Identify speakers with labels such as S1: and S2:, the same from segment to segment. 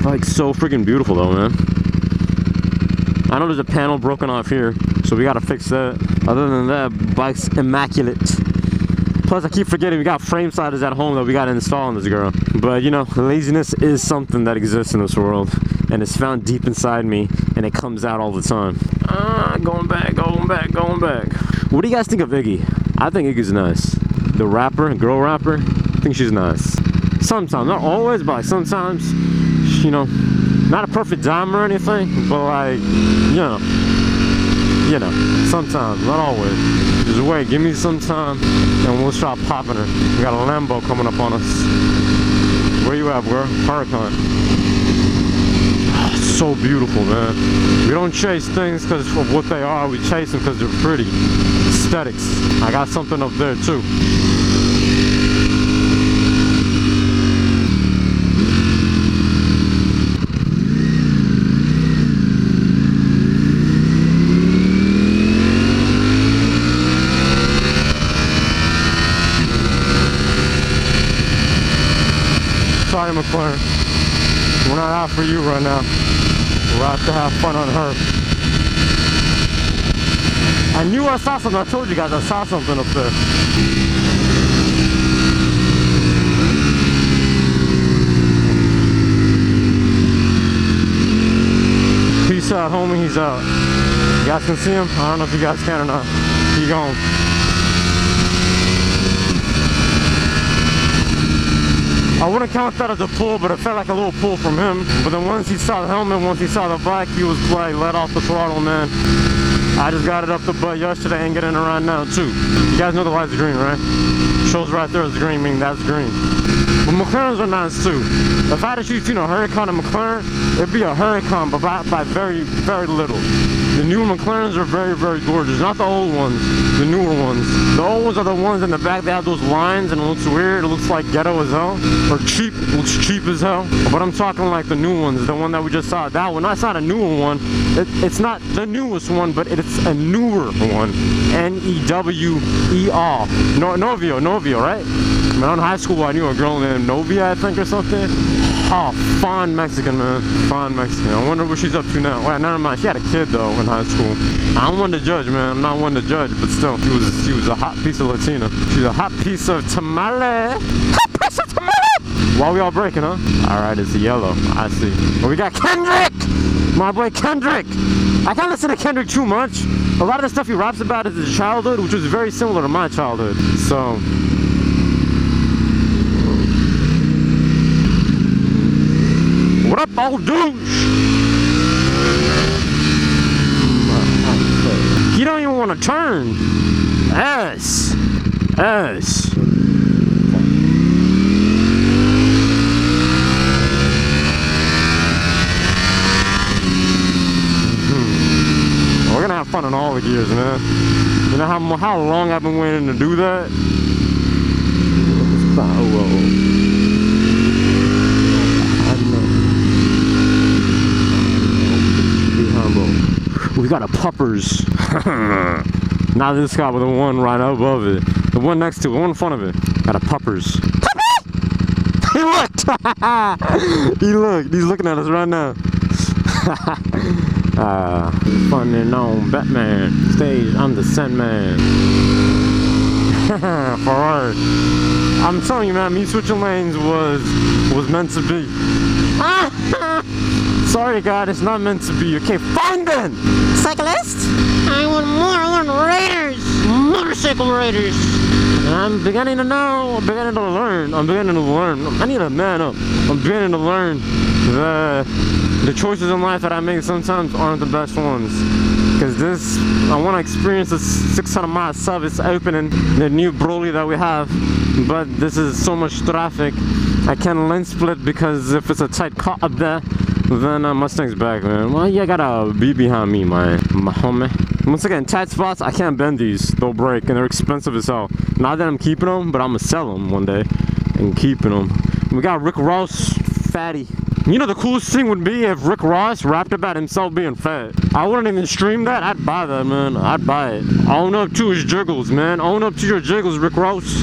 S1: Bike's so freaking beautiful though, man. I know there's a panel broken off here, so we gotta fix that. Other than that, bike's immaculate. Plus, I keep forgetting we got frame sliders at home that we gotta install on this girl. But you know, laziness is something that exists in this world, and it's found deep inside me, and it comes out all the time. Going back. What do you guys think of Iggy? I think Iggy's nice. The rapper, girl rapper, I think she's nice. Sometimes, not always, but like sometimes, you know, not a perfect dime or anything, but like, you know, sometimes, not always. Just wait, give me some time, and we'll start popping her. We got a Lambo coming up on us. Where you at, bro? Hurricane. It's so beautiful, man. We don't chase things because of what they are. We chase them because they're pretty. Aesthetics. I got something up there too. Sorry, Mclaren. We're not out for you right now. We're out to have fun on her. I knew I saw something. I told you guys I saw something up there. Peace out, homie. He's out. You guys can see him? I don't know if you guys can or not. He gone. I wouldn't count that as a pull, but it felt like a little pull from him. But then once he saw the helmet, once he saw the bike, he was like, let off the throttle, man. I just got it up the butt yesterday and getting it right now, too. You guys know the light's green, right? Shows right there is green, meaning that's green. But Mclarens are nice, too. If I had to choose between a Huracan and McLaren, it'd be a Huracan, but by very, very little. The new Mclarens are very, very gorgeous. Not the old ones, the newer ones. The old ones are the ones in the back that have those lines and it looks weird. It looks like ghetto as hell. Or cheap. It looks cheap as hell. But I'm talking like the new ones. The one that we just saw. That one. That's not a newer one. It's not the newest one, but it's a newer one. N-E-W-E-R. Novio, right? When I was in high school, I knew a girl named Novia, I think, or something. Oh, fine Mexican, man. Fine Mexican. I wonder what she's up to now. Wait, never mind. She had a kid, though, in high school. I don't want to judge, man. I'm not one to judge, but still, she was a hot piece of Latina. She's a hot piece of tamale. Hot piece of tamale! Why we all breaking, huh? Alright, it's yellow. I see. But we got Kendrick! My boy Kendrick! I can't listen to Kendrick too much. A lot of the stuff he raps about is his childhood, which was very similar to my childhood. So... what up, old douche? He don't even want to turn. S. We're gonna have fun in all the gears, man. You know how long I've been waiting to do that? We got a puppers. Not this guy, but the one right above it. The one next to it, the one in front of it. Got a puppers. He looked! He looked. He's looking at us right now. Funny on Batman. Stage, I'm the Sandman. Ferrari. I'm telling you, man, me switching lanes was meant to be. Sorry, God, it's not meant to be. Okay, fine then! Cyclist? I want more. I want raiders! Motorcycle raiders! And I'm beginning to know. I'm beginning to learn. I need to man up. I'm beginning to learn that the choices in life that I make sometimes aren't the best ones. Because I want to experience this 600-mile service opening, the new Broly that we have. But this is so much traffic. I can't lane split because if it's a tight car up there, then Mustang's back, man. Well, you gotta be behind me, my homie. Once again, tight spots, I can't bend these. They'll break, and they're expensive as hell. Not that I'm keeping them, but I'm gonna sell them one day and keeping them. We got Rick Ross, fatty. You know, the coolest thing would be if Rick Ross rapped about himself being fat. I wouldn't even stream that. I'd buy that, man. I'd buy it. Own up to his jiggles, man. Own up to your jiggles, Rick Ross.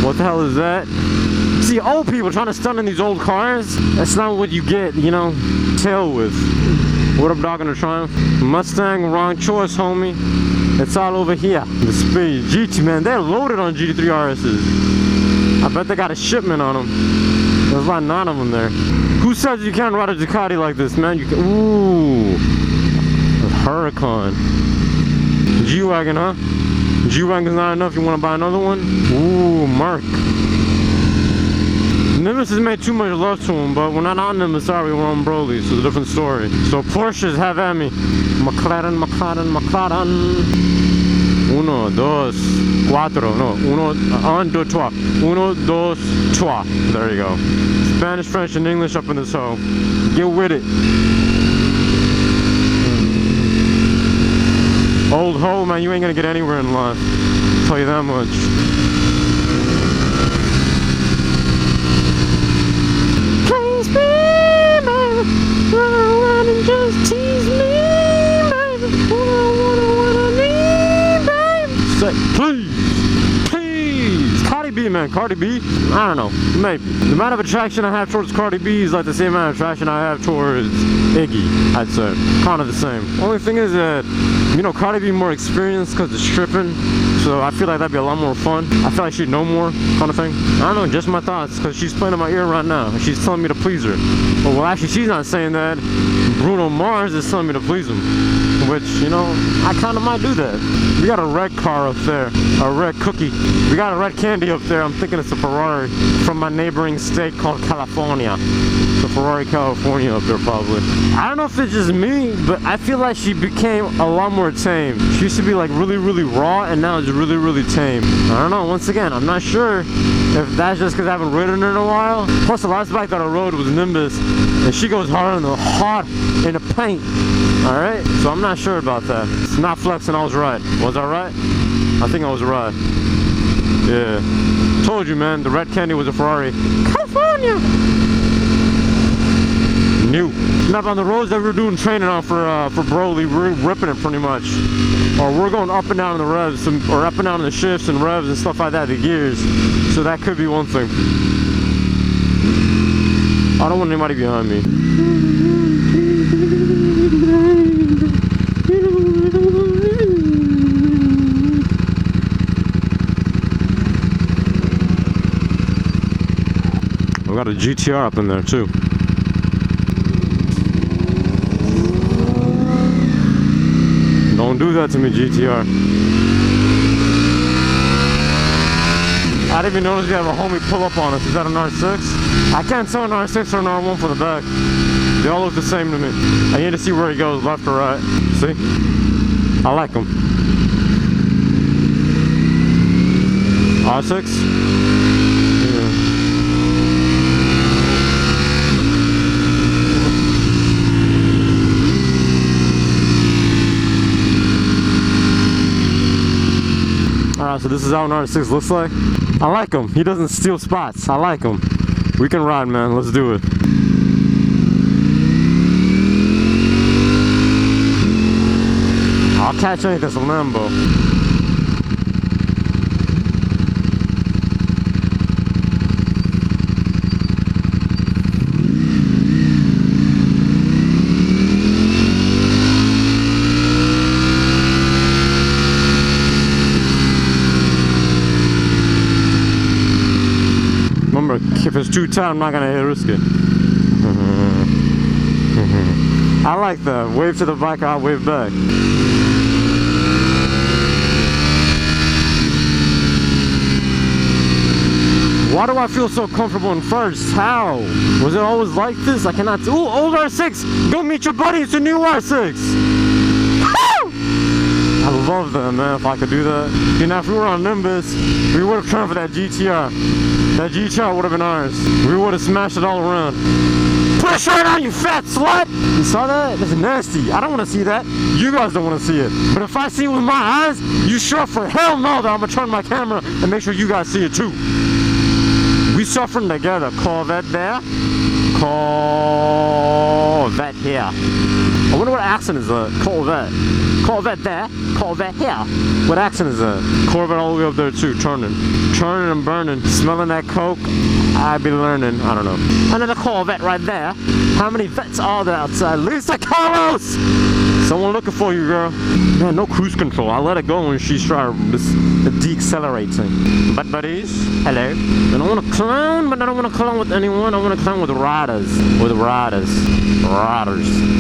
S1: What the hell is that? See, old people trying to stunt in these old cars, that's not what you get, you know, tail with. What up, dog in the Triumph? Mustang, wrong choice, homie. It's all over here. The speed. GT, man, they're loaded on GT3 RSs. I bet they got a shipment on them. There's like 9 of them there. Who says you can't ride a Ducati like this, man? You can. Ooh. A Huracan. G-Wagon, huh? G-Wagon's not enough. You want to buy another one? Ooh, Mark. Nimbus has made too much love to him, but we're not on Nimbus, sorry, we're on Broly, so it's a different story. So Porsches, have at me. McLaren. 1, 2, 4, no, 1, 2, 3. 1, 2, 3. There you go. Spanish, French, and English up in this hoe. Get with it. Old hoe, man, you ain't gonna get anywhere in life. I'll tell you that much. Just tease me, baby. Say, please. Cardi B, man. Cardi B. I don't know. Maybe. The amount of attraction I have towards Cardi B is like the same amount of attraction I have towards Iggy, I'd say. Kind of the same. Only thing is that, you know, Cardi B more experienced because it's stripping. So I feel like that'd be a lot more fun. I feel like she'd know more, kind of thing. I don't know, just my thoughts, because she's playing in my ear right now. She's telling me to please her. Well, actually, she's not saying that. Bruno Mars is telling me to please him. Which, you know, I kind of might do that. We got a red car up there. A red cookie. We got a red candy up there. I'm thinking it's a Ferrari from my neighboring state called California. The Ferrari California up there, probably. I don't know if it's just me, but I feel like she became a lot more tame. She used to be like really, really raw, and now it's really, really tame. I don't know, once again, I'm not sure if that's just because I haven't ridden her in a while. Plus, the last bike that I rode was Nimbus, and she goes hard in the paint. Alright? So I'm not sure about that. It's not flexing, I was right. Was I right? I think I was right. Yeah. Told you, man, the red candy was a Ferrari. California! New. Now on the roads that we're doing training on for Broly, we're ripping it pretty much. Or we're going up and down in the revs, or up and down in the shifts and revs and stuff like that, the gears. So that could be one thing. I don't want anybody behind me. We got a GTR up in there too. Don't do that to me, GTR. I didn't even notice you have a homie pull up on us. Is that an R6? I can't tell an R6 or an R1 for the back. They all look the same to me. I need to see where he goes, left or right. See? I like him. R6? Yeah. Alright, so this is how an R6 looks like. I like him. He doesn't steal spots. I like him. We can ride, man. Let's do it. I'll catch anything. It's a Lambo. Remember, if it's too tight, I'm not gonna risk it. I like that. Wave to the bike, I'll wave back. Why do I feel so comfortable in first? How? Was it always like this? I cannot. Ooh, old R6! Go meet your buddy, it's a new R6! I love that, man, if I could do that. You know, if we were on Nimbus, we would have turned for that GTR. That GTR would have been ours. We would have smashed it all around. Put a shirt on, you fat slut! You saw that? That's nasty. I don't want to see that. You guys don't want to see it. But if I see it with my eyes, you sure for hell know that I'm going to turn my camera and make sure you guys see it too. We suffering together. Corvette there. Corvette here. I wonder what accent is that? Corvette. Corvette there. Corvette here. What accent is that? Corvette all the way up there too. Turning and burning. Smelling that coke. I'd be learning, I don't know. Another Corvette right there. How many vets are there outside? Lisa Carlos! Someone looking for you, girl. Man, no cruise control. I let it go when she's trying to deaccelerating. But buddies, hello. I don't want to clown, but I don't want to clown with anyone. I want to clown with riders. Riders.